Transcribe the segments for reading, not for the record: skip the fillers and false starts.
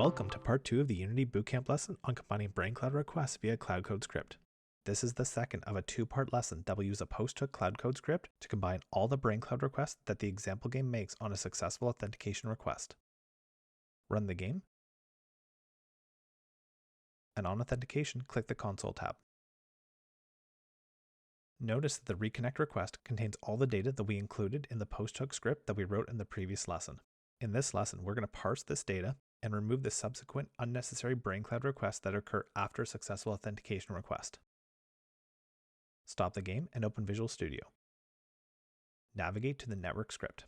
Welcome to part 2 of the Unity BootCamp lesson on combining brainCloud requests via Cloud Code script. This is the second of a two-part lesson that will use a post-hook Cloud Code script to combine all the brainCloud requests that the example game makes on a successful authentication request. Run the game, and on authentication, click the Console tab. Notice that the reconnect request contains all the data that we included in the post-hook script that we wrote in the previous lesson. In this lesson, we're going to parse this data and remove the subsequent unnecessary brainCloud requests that occur after a successful authentication request. Stop the game and open Visual Studio. Navigate to the network script.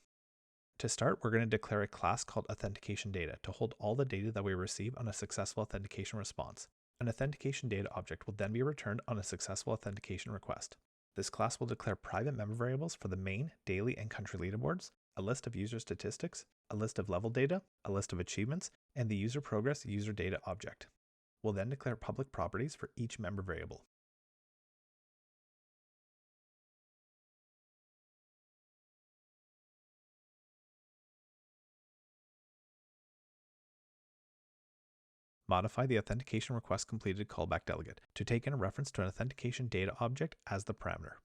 To start, we're going to declare a class called authentication data to hold all the data that we receive on a successful authentication response. An authentication data object will then be returned on a successful authentication request. This class will declare private member variables for the main, daily, and country leaderboards, a list of user statistics, a list of level data, a list of achievements, and the user progress user data object. We'll then declare public properties for each member variable. Modify the authentication request completed callback delegate to take in a reference to an authentication data object as the parameter.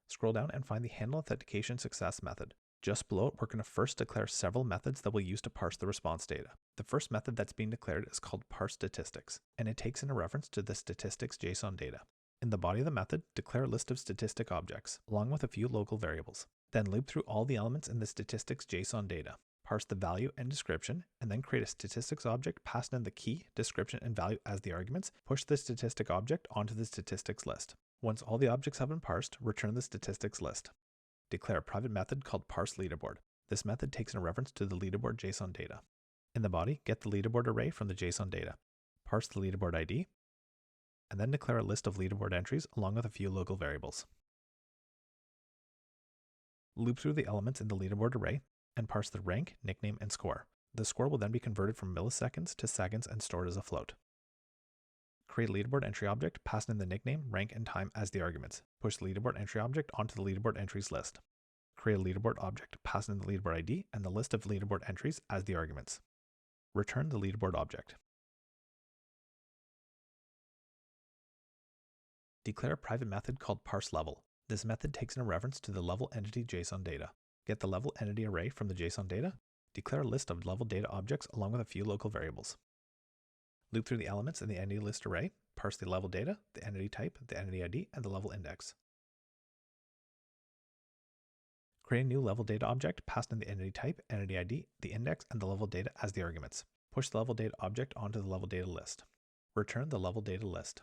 Scroll down and find the handle authentication success method. Just below it, we're going to first declare several methods that we'll use to parse the response data. The first method that's being declared is called parse statistics, and it takes in a reference to the statistics JSON data. In the body of the method, declare a list of statistic objects, along with a few local variables. Then loop through all the elements in the statistics JSON data. Parse the value and description, and then create a statistics object, pass in the key, description, and value as the arguments. Push the statistic object onto the statistics list. Once all the objects have been parsed, return the statistics list. Declare a private method called parse leaderboard. This method takes in a reference to the leaderboard JSON data. In the body, get the leaderboard array from the JSON data. Parse the leaderboard ID, and then declare a list of leaderboard entries along with a few local variables. Loop through the elements in the leaderboard array and parse the rank, nickname, and score. The score will then be converted from milliseconds to seconds and stored as a float. Create a leaderboard entry object, pass in the nickname, rank, and time as the arguments. Push the leaderboard entry object onto the leaderboard entries list. Create a leaderboard object, pass in the leaderboard ID and the list of leaderboard entries as the arguments. Return the leaderboard object. Declare a private method called parse level. This method takes in a reference to the level entity JSON data. Get the level entity array from the JSON data. Declare a list of level data objects along with a few local variables. Loop through the elements in the entity list array, parse the level data, the entity type, the entity ID, and the level index. Create a new level data object, pass in the entity type, entity ID, the index, and the level data as the arguments. Push the level data object onto the level data list. Return the level data list.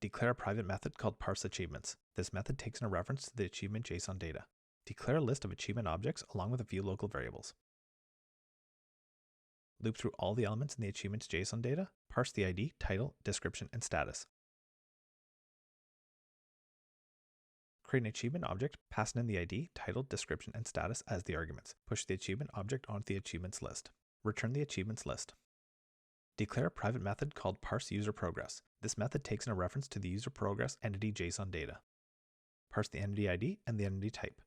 Declare a private method called parse achievements. This method takes in a reference to the achievement JSON data. Declare a list of achievement objects along with a few local variables. Loop through all the elements in the achievements JSON data, parse the ID, title, description, and status. Create an achievement object, pass in the ID, title, description, and status as the arguments. Push the achievement object onto the achievements list. Return the achievements list. Declare a private method called parse user progress. This method takes in a reference to the user progress entity JSON data. Parse the entity ID and the entity type.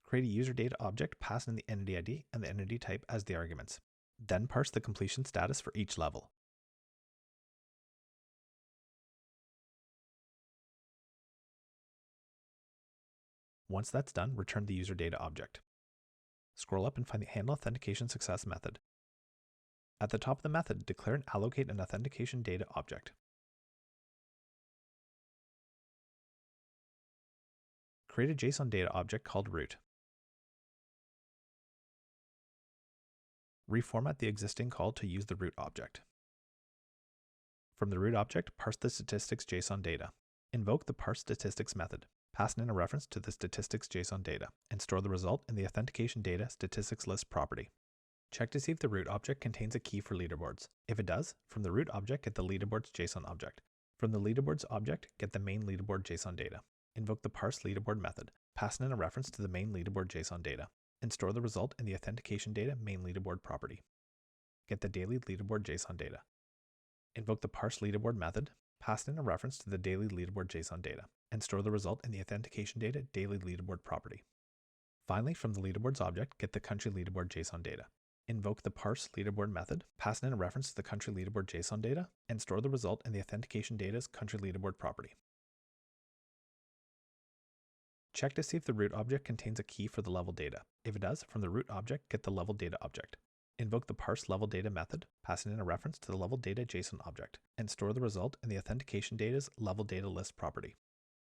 Create a user data object, pass in the entity ID and the entity type as the arguments. Then parse the completion status for each level. Once that's done, return the user data object. Scroll up and find the handle authentication success method. At the top of the method, declare and allocate an authentication data object. Create a JSON data object called root. Reformat the existing call to use the root object. From the root object, parse the statistics JSON data. Invoke the parse statistics method. Pass in a reference to the statistics JSON data and store the result in the authentication data statistics list property. Check to see if the root object contains a key for leaderboards. If it does, from the root object, get the leaderboards JSON object. From the leaderboards object, get the main leaderboard JSON data. Invoke the parse leaderboard method. Pass in a reference to the main leaderboard JSON data and store the result in the authentication data main leaderboard property. Get the daily leaderboard JSON data. Invoke the parse leaderboard method. Pass in a reference to the daily leaderboard JSON data and store the result in the authentication data daily leaderboard property. Finally, from the leaderboards object, get the country leaderboard JSON data. Invoke the parse leaderboard method, pass in a reference to the country leaderboard JSON data, and store the result in the authentication data's country leaderboard property. Check to see if the root object contains a key for the level data. If it does, from the root object, get the level data object. Invoke the parse level data method, passing in a reference to the level data JSON object, and store the result in the authentication data's level data list property.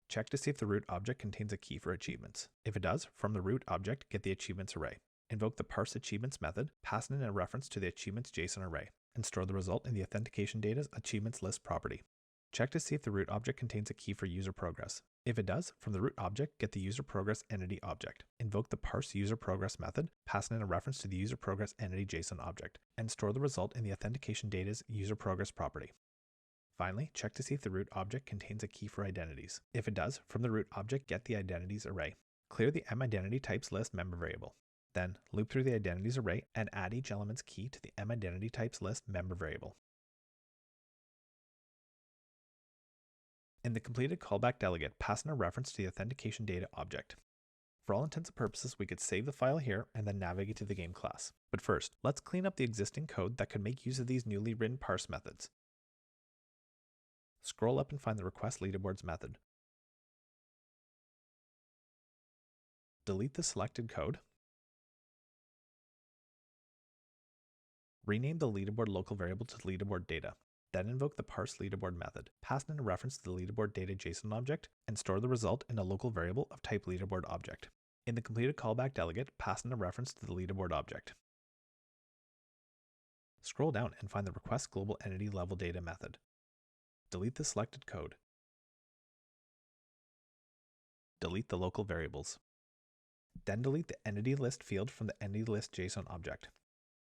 Check to see if the root object contains a key for achievements. If it does, from the root object, get the achievements array. Invoke the parse achievements method, passing in a reference to the achievements JSON array, and store the result in the authentication data's achievements list property. Check to see if the root object contains a key for user progress. If it does, from the root object, get the user progress entity object. Invoke the parse user progress method, passing in a reference to the user progress entity JSON object, and store the result in the authentication data's user progress property. Finally, check to see if the root object contains a key for identities. If it does, from the root object, get the identities array. Clear the mIdentityTypes list member variable. Then, loop through the identities array and add each element's key to the mIdentityTypes list member variable. In the completed callback delegate, pass in a reference to the authentication data object. For all intents and purposes, we could save the file here and then navigate to the game class. But first, let's clean up the existing code that could make use of these newly written parse methods. Scroll up and find the request leaderboards method. Delete the selected code. Rename the leaderboard local variable to leaderboard data. Then invoke the parse leaderboard method, pass in a reference to the leaderboard data JSON object, and store the result in a local variable of type leaderboard object. In the completed callback delegate, pass in a reference to the leaderboard object. Scroll down and find the request global entity level data method. Delete the selected code. Delete the local variables. Then delete the entity list field from the entity list JSON object.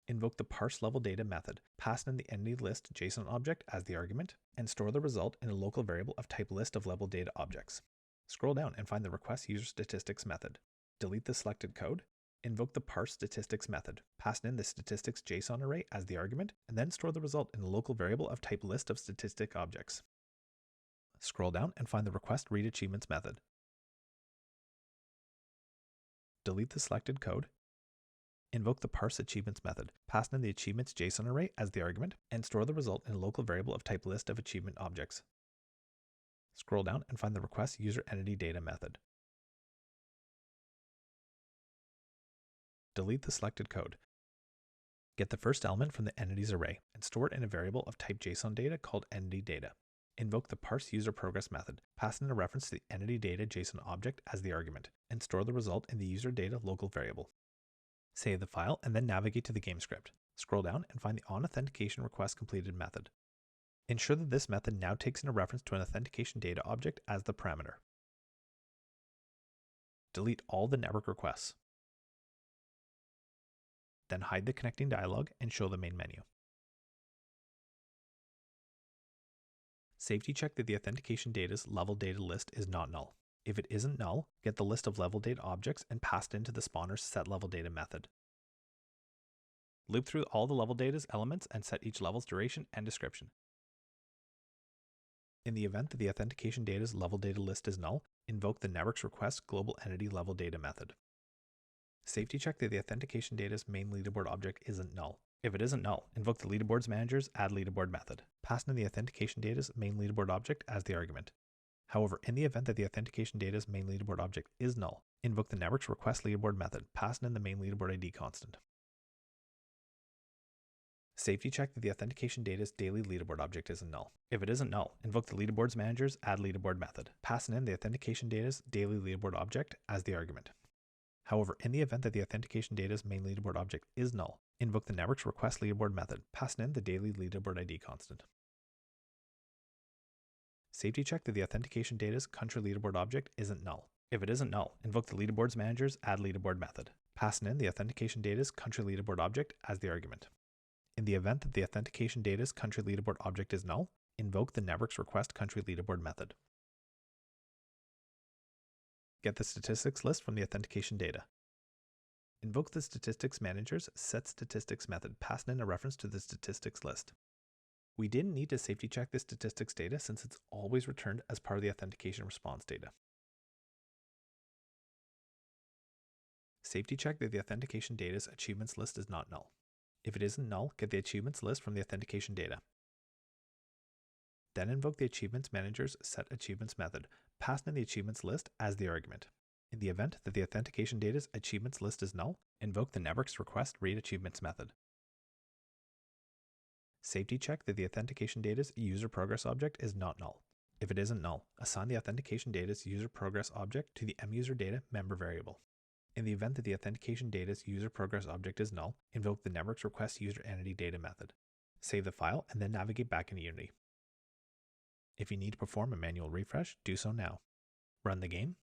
Invoke the parse level data method, pass in the entity list JSON object as the argument, and store the result in a local variable of type list of level data objects. Scroll down and find the request user statistics method. Delete the selected code. Invoke the parse statistics method, pass in the statistics JSON array as the argument, and then store the result in a local variable of type list of statistic objects. Scroll down and find the request read achievements method. Delete the selected code. Invoke the parse achievements method, pass in the achievements JSON array as the argument, and store the result in a local variable of type list of achievement objects. Scroll down and find the request user entity data method. Delete the selected code. Get the first element from the entities array and store it in a variable of type JSON data called entity data. Invoke the parse user progress method, pass in a reference to the entity data JSON object as the argument, and store the result in the user data local variable. Save the file and then navigate to the game script. Scroll down and find the onAuthentication request completed method. Ensure that this method now takes in a reference to an authentication data object as the parameter. Delete all the network requests. Then hide the connecting dialog and show the main menu. Safety check that the authentication data's level data list is not null. If it isn't null, get the list of level data objects and pass it into the spawner's setLevelData method. Loop through all the level data's elements and set each level's duration and description. In the event that the authentication data's level data list is null, invoke the network's request global entity level data method. Safety check that the authentication data's main leaderboard object isn't null. If it isn't null, invoke the leaderboards manager's add leaderboard method. Pass in the authentication data's main leaderboard object as the argument. However, in the event that the authentication data's main leaderboard object is null, invoke the network's request leaderboard method, passing in the main leaderboard ID constant. Safety check that the authentication data's daily leaderboard object isn't null. If it isn't null, invoke the leaderboards manager's add leaderboard method, passing in the authentication data's daily leaderboard object as the argument. However, in the event that the authentication data's main leaderboard object is null, invoke the network's request leaderboard method, passing in the daily leaderboard ID constant. Safety check that the authentication data's country leaderboard object isn't null. If it isn't null, invoke the leaderboards manager's add leaderboard method, passing in the authentication data's country leaderboard object as the argument. In the event that the authentication data's country leaderboard object is null, invoke the network's request country leaderboard method. Get the statistics list from the authentication data. Invoke the statistics manager's setStatistics method, passing in a reference to the statistics list. We didn't need to safety check the statistics data since it's always returned as part of the authentication response data. Safety check that the authentication data's achievements list is not null. If it isn't null, get the achievements list from the authentication data. Then invoke the Achievements Manager's setAchievements method, passing in the achievements list as the argument. In the event that the authentication data's achievements list is null, invoke the network's request read achievements method. Safety check that the authentication data's user progress object is not null. If it isn't null, assign the authentication data's user progress object to the muser data member variable. In the event that the authentication data's user progress object is null, invoke the network's request user entity data method. Save the file and then navigate back into Unity. If you need to perform a manual refresh, do so now. Run the game.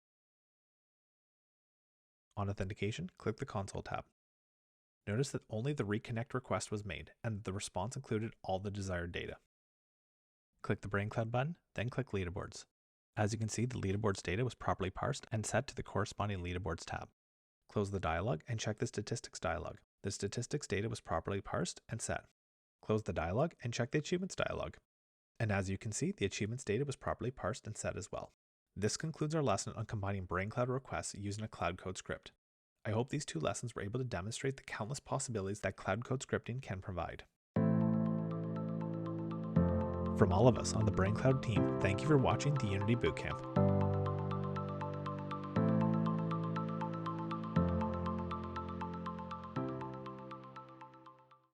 On authentication, click the Console tab. Notice that only the reconnect request was made and that the response included all the desired data. Click the brainCloud button, then click Leaderboards. As you can see, the leaderboards data was properly parsed and set to the corresponding Leaderboards tab. Close the dialog and check the Statistics dialog. The statistics data was properly parsed and set. Close the dialog and check the Achievements dialog. And as you can see, the achievements data was properly parsed and set as well. This concludes our lesson on combining brainCloud requests using a Cloud Code script. I hope these two lessons were able to demonstrate the countless possibilities that Cloud Code scripting can provide. From all of us on the brainCloud team, thank you for watching the Unity BootCamp.